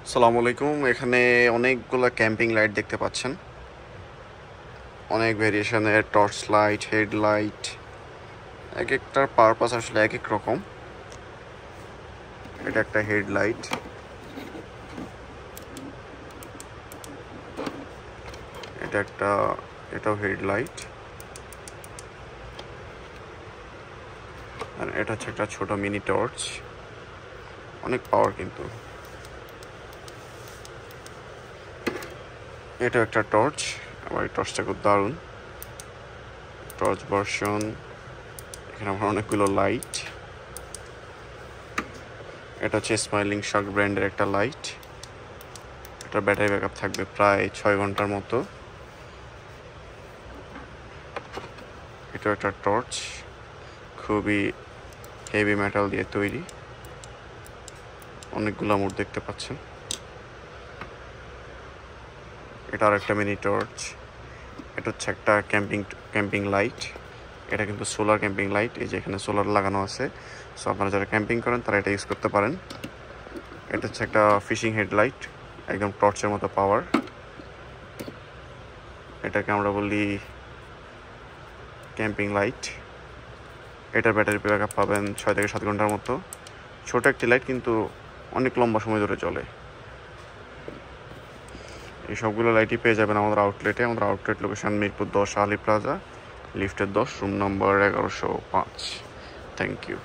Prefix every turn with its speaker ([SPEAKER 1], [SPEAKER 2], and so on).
[SPEAKER 1] আসসালামু আলাইকুম। এখানে অনেকগুলো ক্যাম্পিং লাইট দেখতে পাচ্ছেন, অনেক ভেরিয়েশনের টর্চ লাইট, হেডলাইট। এক একটার পারপাস আসলে এক এক রকম। এটা একটা হেডলাইট, এটাও হেডলাইট, আর এটা হচ্ছে একটা ছোট মিনি টর্চ। অনেক পাওয়ার কিন্তু। এটাও একটা টর্চ, আবার এই টর্চটা খুব দারুণ। Torch version. এখানে আমার অনেকগুলো লাইট। এটা হচ্ছে স্মাইলিং শার্ক ব্র্যান্ডের একটা লাইট। এটার ব্যাটারি ব্যাকআপ থাকবে প্রায় 6 ঘন্টার মতো। এটা একটা টর্চ, খুবই হেভি মেটাল দিয়ে তৈরি। অনেকগুলো মোড দেখতে পাচ্ছেন। এটা আর একটা মিনি টর্চ। এটা হচ্ছে একটা ক্যাম্পিং লাইট। এটা কিন্তু সোলার ক্যাম্পিং লাইট। এই যে এখানে সোলার লাগানো আছে, সো আপনারা যারা ক্যাম্পিং করেন তারা এটা ইউজ করতে পারেন। এটা হচ্ছে একটা ফিশিং হেডলাইট, একদম টর্চের মতো পাওয়ার। এটাকে আমরা বলি ক্যাম্পিং লাইট। এটার ব্যাটারি ব্যাকআপ পাবেন 6 থেকে 7 ঘন্টার মতো। ছোট একটি লাইট, কিন্তু অনেক লম্বা সময় ধরে চলে। এই সবগুলো লাইটই পেয়ে যাবেন আমাদের আউটলেটে। আমাদের outlet location Mirpur 10 Ali plaza, লিফটের 10, রুম নম্বর 1105। Thank you.